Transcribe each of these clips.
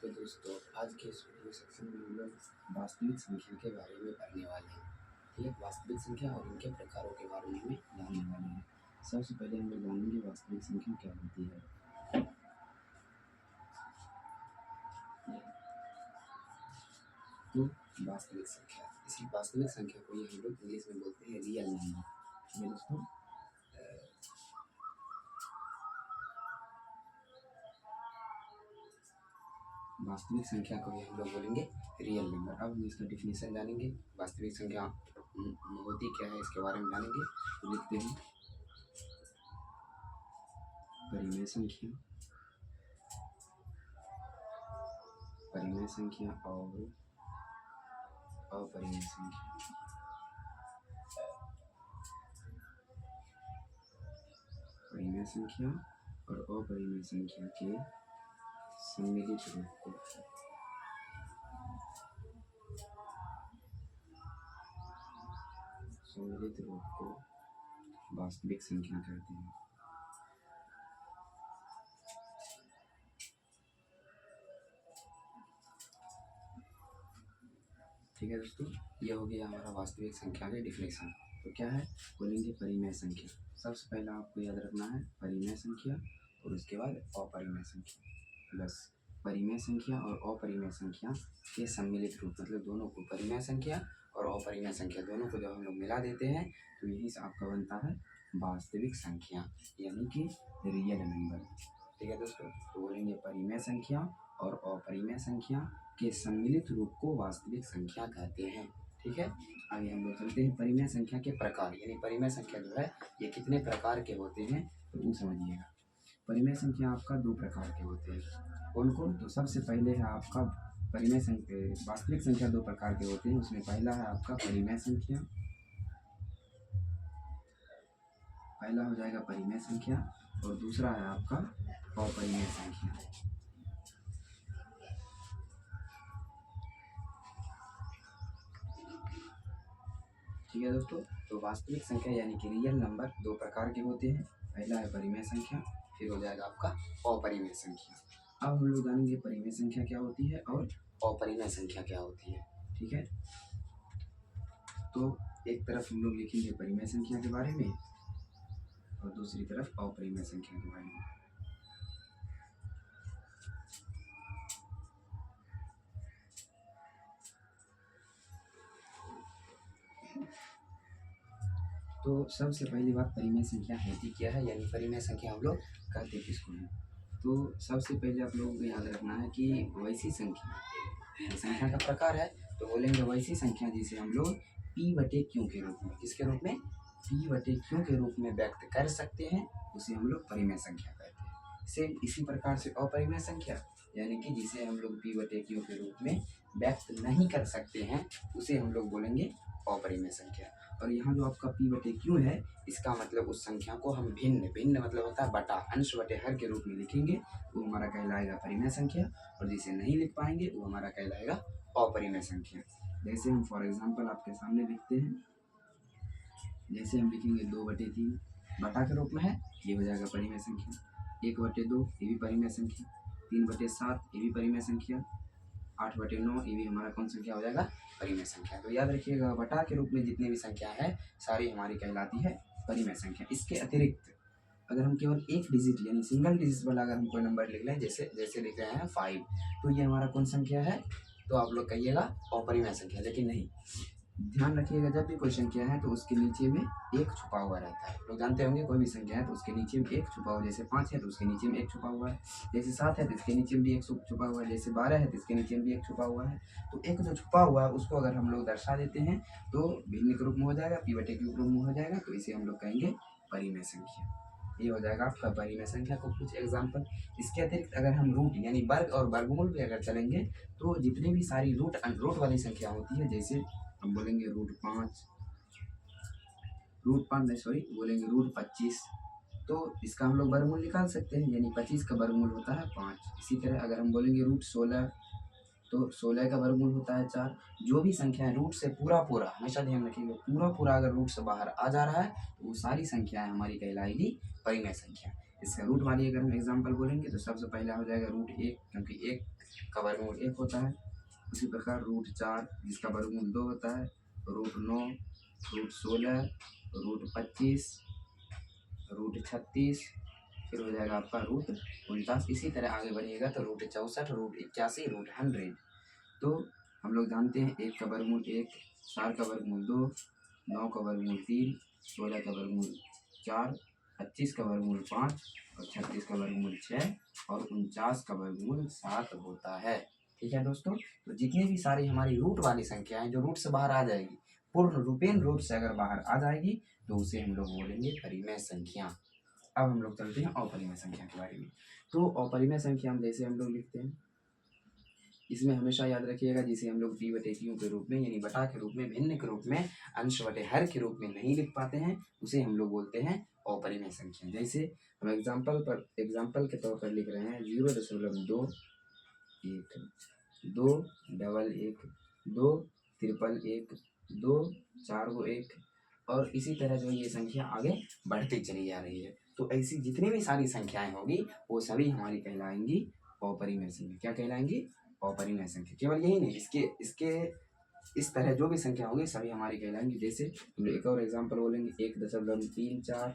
तो दोस्तों आज के इस वीडियो सेक्शन में हम लोग वास्तविक संख्या के बारे में पढ़ने वाले हैं। ठीक है, वास्तविक संख्या और इनके प्रकारों के बारे में हमें जानने वाले हैं। सबसे पहले हम लोग जानेंगे वास्तविक संख्या क्या होती है। तो वास्तविक संख्या, इसी वास्तविक संख्या को ही हम लोग इंग्लिश में बोलते हैं रियल नंबर। ये दोस्तों वास्तविक संख्या को भी हम लोग बोलेंगे रियल नंबर। अब हम इसका डिफिनेशन जानेंगे। वास्तविक संख्या होती क्या है इसके बारे में जानेंगे। तो लिखते हैं परिमेय संख्या, परिमेय संख्या और अपरिमेय संख्या। परिमेय संख्या और अपरिमेय संख्या के सम्मिलित रूप को वास्तविक संख्या कहते हैं। ठीक है दोस्तों, ये हो गया हमारा वास्तविक संख्या के डिफिनेशन। तो क्या है, बोलेंगे परिमेय संख्या। सबसे पहला आपको याद रखना है परिमेय संख्या और उसके बाद अपरिमेय संख्या। प्लस परिमेय संख्या और अपरिमेय संख्या के सम्मिलित रूप, मतलब दोनों को, परिमेय संख्या और अपरिमेय संख्या दोनों को जब हम लोग मिला देते हैं तो यही से आपका बनता है वास्तविक संख्या, यानी कि रियल नंबर। ठीक है दोस्तों, तो बोलेंगे परिमेय संख्या और अपरिमेय संख्या के सम्मिलित रूप को वास्तविक संख्या कहते हैं। ठीक है, आगे हम लोग चलते हैं परिमेय संख्या के प्रकार, यानी परिमेय संख्या जो है ये कितने प्रकार के होते हैं तो वो समझिएगा। परिमेय संख्या आपका दो प्रकार के होते हैं। कौन कौन? तो सबसे पहले है आपका परिमेय संख्या, वास्तविक संख्या दो प्रकार के होते हैं। उसमें पहला है आपका परिमेय संख्या, पहला हो जाएगा परिमेय संख्या और दूसरा है आपका अपरिमेय संख्या। ठीक है दोस्तों, तो वास्तविक संख्या यानी कि रियल नंबर दो प्रकार के होते हैं। पहला है परिमेय संख्या, फिर हो जाएगा आपका अपरिमेय संख्या। अब हम लोग जानेंगे परिमेय संख्या क्या होती है और अपरिमेय संख्या क्या होती है। ठीक है, तो एक तरफ हम लोग लिखेंगे परिमेय संख्या के बारे में और दूसरी तरफ अपरिमेय संख्या के बारे में। तो सबसे पहली बात, परिमेय संख्या होती क्या है, यानी परिमेय संख्या हम लोग कहते किसको हैं। तो सबसे पहले आप लोगों को याद रखना है कि वैसी संख्या का प्रकार है तो बोलेंगे वैसी संख्या जिसे हम लोग p/q के रूप में, किसके रूप में, p/q के रूप में व्यक्त कर सकते हैं, उसे हम लोग परिमेय संख्या कहते हैं। सेम इसी प्रकार से अपरिमेय संख्या, यानी कि जिसे हम लोग p/q के रूप में व्यक्त नहीं कर सकते हैं उसे हम लोग बोलेंगे अपरिमेय संख्या। और यहाँ जो आपका p/q है, इसका मतलब उस संख्या को हम भिन्न मतलब होता है बटा, अंश बटे हर के रूप में लिखेंगे, वो हमारा कहलाएगा परिमेय संख्या। और जिसे नहीं लिख पाएंगे वो हमारा कहलाएगा अपरिमेय संख्या। जैसे हम फॉर एग्जांपल आपके सामने लिखते हैं, जैसे हम लिखेंगे 2/3 बटा के रूप में है, ये हो जाएगा परिमेय संख्या। 1/2 ये भी परिमेय संख्या। 3/7 ये भी परिमेय संख्या। 8/9 ये भी हमारा कौन संख्या हो जाएगा, परिमेय संख्या। तो याद रखिएगा बटा के रूप में जितनी भी संख्या है सारी हमारी कहलाती है परिमेय संख्या। इसके अतिरिक्त अगर हम केवल एक डिजिट यानी सिंगल डिजिट वाला अगर हम कोई नंबर लिख लें, जैसे लिख रहे हैं 5, तो ये हमारा कौन संख्या है, तो आप लोग कहिएगा अपरिमेय संख्या। लेकिन नहीं, ध्यान रखिएगा जब भी कोई संख्या है तो उसके नीचे में एक छुपा हुआ रहता है। लोग जानते होंगे कोई भी संख्या है तो उसके नीचे में एक छुपा हुआ, जैसे 5 है तो उसके नीचे में एक छुपा हुआ है, जैसे 7 है तो इसके नीचे में भी एक छुपा हुआ है, जैसे 12 है तो इसके नीचे में भी एक छुपा हुआ है। तो एक जो छुपा हुआ है उसको अगर हम लोग दर्शा देते हैं तो भिन्न के रूप में हो जाएगा, p/q के रूप में हो जाएगा, तो इसे हम लोग कहेंगे परिमेय संख्या। ये हो जाएगा आपका परिमेय संख्या को कुछ एग्जाम्पल। इसके अतिरिक्त अगर हम रूट यानी वर्ग और वर्गमूल पे अगर चलेंगे तो जितनी भी सारी रूट वाली संख्या होती है, जैसे हम बोलेंगे बोलेंगे रूट 25, तो इसका हम लोग वर्गमूल निकाल सकते हैं, यानी 25 का वर्गमूल होता है 5। इसी तरह अगर हम बोलेंगे रूट 16, तो 16 का वर्गमूल होता है 4। जो भी संख्या है रूट से पूरा हमेशा ध्यान रखिएगा, पूरा अगर रूट से बाहर आ जा रहा है तो वो सारी संख्याएं हमारी कहलाएगी परिमेय संख्या। इसका रूट वाली अगर हम एग्जांपल बोलेंगे तो सबसे पहला हो जाएगा रूट 1, क्योंकि 1 का वर्गमूल 1 होता है। उसी प्रकार रूट 4 जिसका वर्गमूल 2 होता है, रूट 9, रूट 16, रूट 25, रूट 36, फिर हो जाएगा आपका रूट 49। इसी तरह आगे बढ़िएगा तो रूट 64, रूट 81, रूट 100। तो हम लोग जानते हैं 1 का वर्गमूल 1, 4 का वर्गमूल 2, 9 का वर्गमूल 3, 16 का वर्गमूल 4, 25 का वर्गमूल 5 और 36 का वर्गमूल 6 और 49 का वर्गमूल 7 होता है। ठीक है दोस्तों, तो जितनी भी सारी हमारी रूट वाली संख्या है जो रूट से बाहर आ जाएगी, पूर्ण रूपेण रूट से अगर बाहर आ जाएगी तो उसे हम लोग बोलेंगे परिमेय संख्या। अब हम लोग चलते हैं अपरिमेय संख्या के बारे में। तो अपरिमेय संख्या हम जैसे हम लोग लिखते हैं, इसमें हमेशा याद रखिएगा जिसे हम लोग डी बटे क्यू के रूप में यानी बटा के रूप में, भिन्न के रूप में, अंश बटे हर के रूप में नहीं लिख पाते हैं, उसे हम लोग बोलते हैं अपरिमेय संख्या। जैसे हम एग्जाम्पल के तौर पर लिख रहे हैं 0.2 1 2 डबल 1 2 ट्रिपल 1 2 4 गो 1 और इसी तरह जो ये संख्या आगे बढ़ती चली जा रही है। तो ऐसी जितनी भी सारी संख्याएं होगी वो सभी हमारी कहलाएंगी अपरिमेय संख्या। क्या कहलाएंगी? अपरिमेय संख्या। केवल यही नहीं, इसके इस तरह जो भी संख्या होगी सभी हमारी कहलाएंगी। जैसे हम लोग एक और एग्जाम्पल बोलेंगे 1.34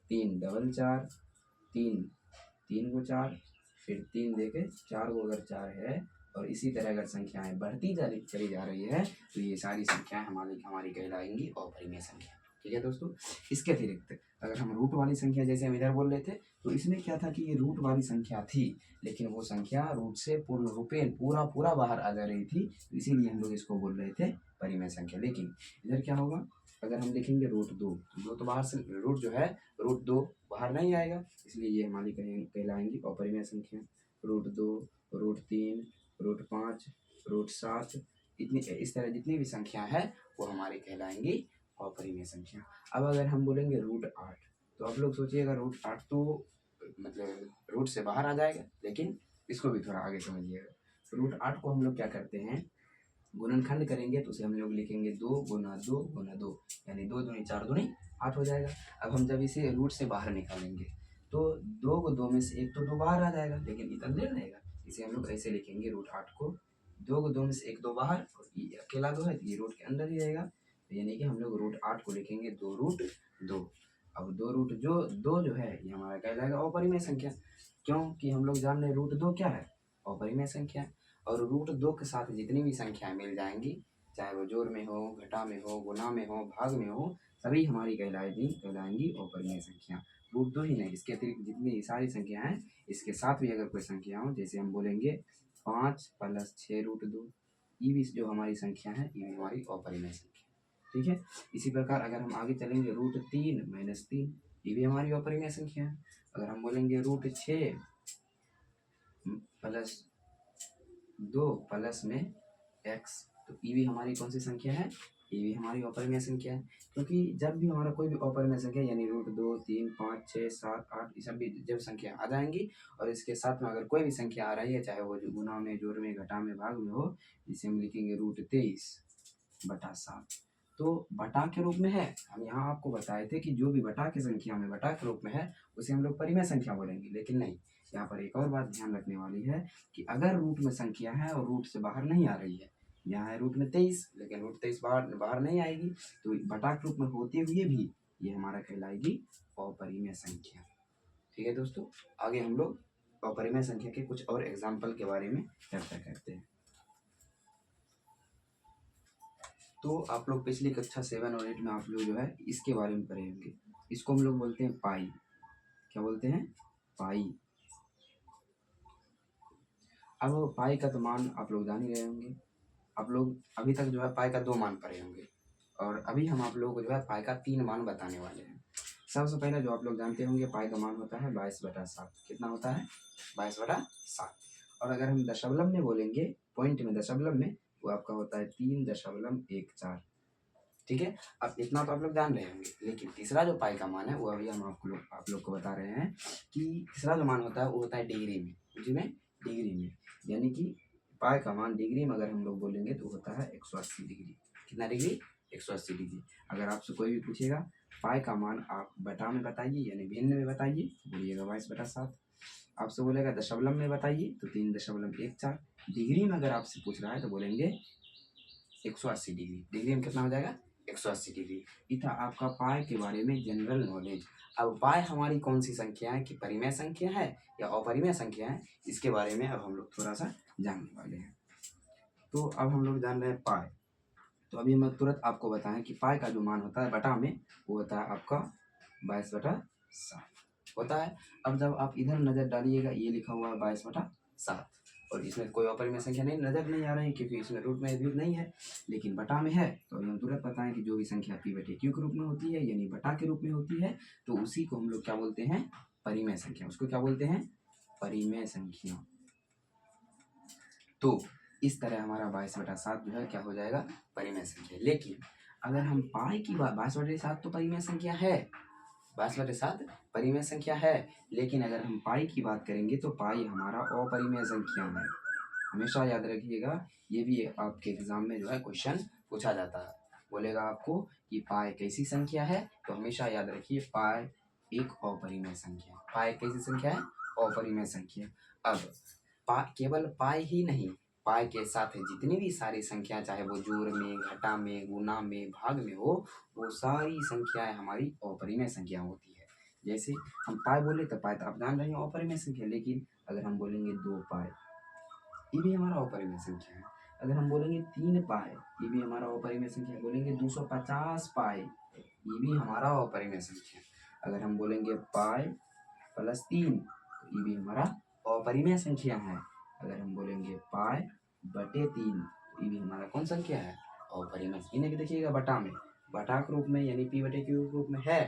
3 डबल 4 3 3 गो 4 फिर 3 देके 4 गो अगर 4 है और इसी तरह अगर संख्याएं बढ़ती चली जा रही है तो ये सारी संख्याएं हमारी कहलाएंगी अपरिमेय संख्या। ठीक है दोस्तों, इसके अतिरिक्त अगर हम रूट वाली संख्या जैसे हम इधर बोल रहे थे तो इसमें क्या था कि ये रूट वाली संख्या थी लेकिन वो संख्या रूट से पूर्ण रूपेण पूरा बाहर आ जा रही थी, इसीलिए हम लोग इसको बोल रहे थे परिमेय संख्या। लेकिन इधर क्या होगा, अगर हम लिखेंगे रूट 2 तो बाहर से रूट जो है रूट 2 बाहर नहीं आएगा, इसलिए ये हमारी कहलाएंगी अपरिमेय संख्या। रूट 2 रूट 3 रूट 5 रूट 7 इतनी इस तरह जितनी भी संख्या है वो हमारी कहलाएंगी अपरिमेय संख्या। अब अगर हम बोलेंगे रूट 8 तो आप लोग सोचिएगा रूट 8 तो मतलब रूट से बाहर आ जाएगा, लेकिन इसको भी थोड़ा आगे समझिएगा। रूट 8 को हम लोग क्या करते हैं, गुणनखंड करेंगे तो उसे हम लोग लिखेंगे 2 गुना 2 गुना 2 यानी 2 दूनी 4 दूनी 8 हो जाएगा। अब हम जब इसे रूट से बाहर निकालेंगे तो 2 को 2 में से एक तो 2 बाहर आ जाएगा लेकिन इतना देर रहेगा, इसे हम लोग ऐसे लिखेंगे रूट 8 को 2 को 2 में से एक 2 बाहर और ये अकेला 2 है तो ये रूट के अंदर ही रहेगा, तो यानी कि हम लोग रूट 8 को लिखेंगे 2 रूट 2। अब 2 रूट जो जो है ये हमारा कहलाएगा अपरिमेय संख्या, क्योंकि हम लोग जान रहे रूट 2 क्या है, अपरिमेय संख्या। और रूट 2 के साथ जितनी भी संख्याएं मिल जाएंगी, चाहे वो जोड़ में हो, घटा में हो, गुना में हो, भाग में हो, सभी हमारी कहलाएंगी अपरिमेय संख्या। रूट 2 ही नहीं, इसके अतिरिक्त जितनी सारी संख्या हैं इसके साथ भी अगर कोई संख्या हो, जैसे हम बोलेंगे 5 + 6 रूट 2, ये भी जो हमारी संख्या है ये हमारी अपरिमेय संख्या। ठीक है, इसी प्रकार अगर हम आगे चलेंगे रूट 3 - 3 ये भी हमारी अपरिमेय संख्या है। अगर हम बोलेंगे रूट 6 + 2 प्लस में x तो ये भी हमारी कौन सी संख्या है, ये भी हमारी अपरिमेय संख्या है। क्योंकि जब भी हमारा कोई भी अपरिमेय संख्या यानी रूट 2 3 5 6 7 8 ये सब भी जब संख्या आ जाएंगी और इसके साथ में अगर कोई भी संख्या आ रही है, चाहे वो जो गुना में, जोड़ में, घटा में, भाग में हो, इसे हम लिखेंगे रूट 23/7। तो बटा के रूप में है, हम यहाँ आपको बताए थे कि जो भी बटा की संख्या में बटा के रूप में है उसे हम लोग परिमेय संख्या बोलेंगे। लेकिन नहीं, यहाँ पर एक और बात ध्यान रखने वाली है कि अगर रूट में संख्या है और रूट से बाहर नहीं आ रही है, यहाँ है रूट में 23 लेकिन रूट 23 बाहर नहीं आएगी, तो बटा के रूप में होते हुए भी ये हमारा कहलाएगी अपरिमेय संख्या। ठीक है दोस्तों, आगे हम लोग अपरिमेय संख्या के कुछ और एग्जाम्पल के बारे में चर्चा करते हैं। तो आप लोग पिछली कक्षा 7 और 8 में आप लोग जो है इसके बारे में पढ़े होंगे, इसको हम लोग बोलते हैं पाई। क्या बोलते हैं? पाई। अब पाई का तो मान आप लोग जान ही रहे होंगे, आप लोग अभी तक जो है पाई का 2 मान पढ़े होंगे और अभी हम आप लोगों को जो है पाई का 3 मान बताने वाले हैं। सबसे पहले जो आप लोग जानते होंगे पाई का मान होता है 22/7। कितना होता है? 22/7। और अगर हम दशमलव में बोलेंगे, पॉइंट में दशमलव में, वो आपका होता है 3.14। ठीक है, अब इतना तो आप लोग जान रहे होंगे, लेकिन तीसरा जो पाई का मान है वो अभी हम आप लोग को बता रहे हैं कि तीसरा जो मान होता है वो होता है डिग्री में। डिग्री में यानी कि पाई का मान डिग्री में अगर हम लोग बोलेंगे तो होता है 180 डिग्री। कितना डिग्री? 180 डिग्री। अगर आपसे कोई भी पूछेगा पाई का मान आप बटा में बताइए यानी भिन्न में बताइए, तो बोलिएगा 22/7। आपसे बोलेगा दशमलव में बताइए तो 3.14। डिग्री में अगर आपसे पूछ रहा है तो बोलेंगे 180 डिग्री। डिग्री में कितना हो जाएगा 180 डिग्री। ये था आपका पाई के बारे में जनरल नॉलेज। अब पाई हमारी कौन सी संख्या है कि परिमेय संख्या है या अपरिमेय संख्या है, इसके बारे में अब हम लोग थोड़ा सा जानने वाले हैं। तो अब हम लोग जान रहे हैं पाई। तो अभी मैं तुरंत आपको बताएं कि पाई का जो मान होता है बटा में वो होता है आपका 22/7 होता है। अब जब आप इधर नज़र डालिएगा, ये लिखा हुआ है 22/7 और इसमें कोई अपरिमेय संख्या नहीं नजर नहीं आ रही क्योंकि इसमें रूट में भी नहीं है, लेकिन बटा में है। तो अभी हम तुरंत बताएं कि जो भी संख्या p/q के रूप में होती है यानी बटा के रूप में होती है, तो उसी को हम लोग क्या बोलते हैं, परिमेय संख्या। उसको क्या बोलते हैं, परिमेय संख्या। तो इस तरह हमारा 22/7 जो है क्या हो जाएगा, परिमेय संख्या। लेकिन अगर हम पाई की बात, 22/7 तो परिमेय संख्या है, 22/7 परिमेय संख्या है, लेकिन अगर हम पाई की बात करेंगे तो पाई हमारा अपरिमेय संख्या है। हमेशा याद रखिएगा, ये भी आपके एग्जाम में जो है क्वेश्चन पूछा जाता है। बोलेगा आपको कि पाई कैसी संख्या है, तो हमेशा याद रखिए पाई एक अपरिमेय संख्या। पाई कैसी संख्या है, अपरिमेय संख्या। अब केवल पाई ही नहीं, पाई के साथ जितनी भी सारी संख्या, चाहे वो जोड़ में, घटा में, गुना में, भाग में हो, वो सारी संख्याएं हमारी अपरिमेय संख्या होती है। जैसे हम पाई बोले तो पाई तो आप जान रहे हैं अपरिमेय संख्या, लेकिन अगर हम बोलेंगे 2 पाई, ये भी हमारा अपरिमेय संख्या है। अगर हम बोलेंगे 3 पाई, ये भी हमारा अपरिमेय संख्या है। बोलेंगे 250 पाई, ये भी हमारा अपरिमेय संख्या है। अगर हम बोलेंगे पाई प्लस 3, तो ये भी हमारा अपरिमेय संख्या है। अगर हम बोलेंगे पाई बटे 3, तो ये भी हमारा कौन संख्या है, अपरिमेय। इन्हें भी देखिएगा बटा में, बटा के रूप में यानी p/q के रूप में है,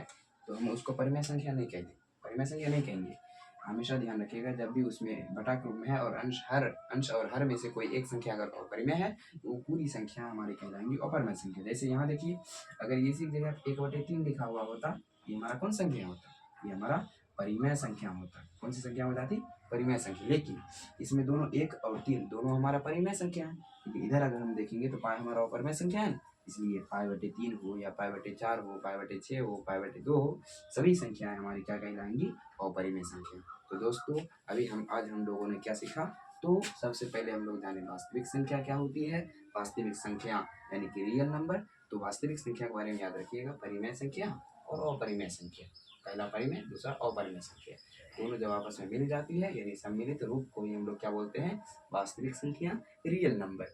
तो हम उसको परिमेय संख्या नहीं कहेंगे, परिमेय संख्या नहीं कहेंगे। हमेशा ध्यान रखिएगा, जब भी उसमें बटा के रूप में है और अंश और हर में से कोई एक संख्या अगर अपरिमेय है, तो वो पूरी संख्या हमारी कहलाएंगी अपरिमेय संख्या। जैसे यहाँ देखिए, अगर ये इसी जगह 1/3 लिखा हुआ होता, ये हमारा कौन संख्या होता, ये हमारा परिमेय संख्या होता। कौन सी संख्या हो जाती, परिमेय संख्या। लेकिन इसमें दोनों 1 और 3 दोनों हमारा परिमेय संख्या है, क्योंकि इधर अगर हम देखेंगे तो पाई हमारा अपरिमेय संख्या है, इसलिए पाई/3 हो या पाई/4 हो, पाई/6 हो, पाई/2 हो, सभी संख्याएं हमारी क्या कहलाएंगी, अपरिमेय संख्या। तो दोस्तों अभी आज हम लोगों ने क्या सीखा, तो सबसे पहले हम लोग जाने वास्तविक संख्या क्या होती है। वास्तविक संख्या यानी कि रियल नंबर। तो वास्तविक संख्या के बारे में याद रखिएगा, परिमेय संख्या और अपरिमेय संख्या। पहला परिमेय, दूसरा अपरिमेय संख्या। दोनों जब आपस में मिल जाती है यानी सम्मिलित रूप को ही हम लोग क्या बोलते हैं, वास्तविक संख्या, रियल नंबर।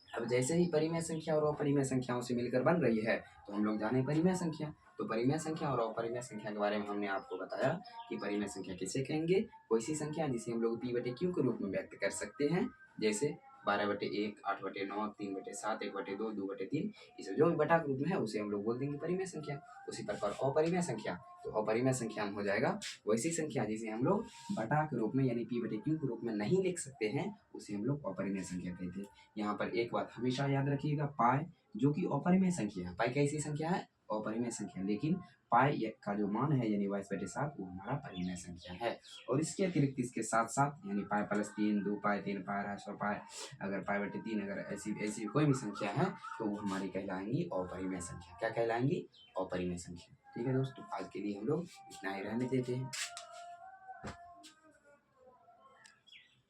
अब जैसे ही परिमेय संख्या और अपरिमेय संख्याओं से मिलकर बन रही है, तो हम लोग जाने परिमेय संख्या। तो परिमेय संख्या और अपरिमेय संख्या के बारे में हमने आपको बताया कि परिमेय संख्या किसे कहेंगे, वैसी संख्या जिसे हम लोग p/q के रूप में व्यक्त कर सकते हैं। जैसे 12/1, 8/9, 3/7, 1/2, 2/3, इसे जो भी बटा के रूप में है उसे हम लोग बोल देंगे परिमेय संख्या। उसी प्रकार अपरिमेय संख्या, तो अपरिमेय संख्या में हो जाएगा वैसी संख्या जिसे हम लोग बटा के रूप में यानी p/q के रूप में नहीं लिख सकते हैं, उसे हम लोग अपरिमेय संख्या कहते हैं। यहाँ पर एक बात हमेशा याद रखिएगा, पाई जो कि अपरिमेय संख्या है, पाई कैसी संख्या है, अपरिमेय संख्या, लेकिन पाई का जो मान है यानी 22/7 वो हमारा परिमेय संख्या है। और इसके अतिरिक्त इसके साथ साथ यानी पाई प्लस 3, 2 पाई, 3 पाई, 100 पाई, अगर पाई/3 अगर ऐसी कोई भी संख्या है तो वो हमारी कहलाएंगी अपरिमेय संख्या। क्या कहलाएंगी, अपरिमेय संख्या। ठीक है दोस्तों, आज के लिए हम लोग इतना ही रहने देते हैं।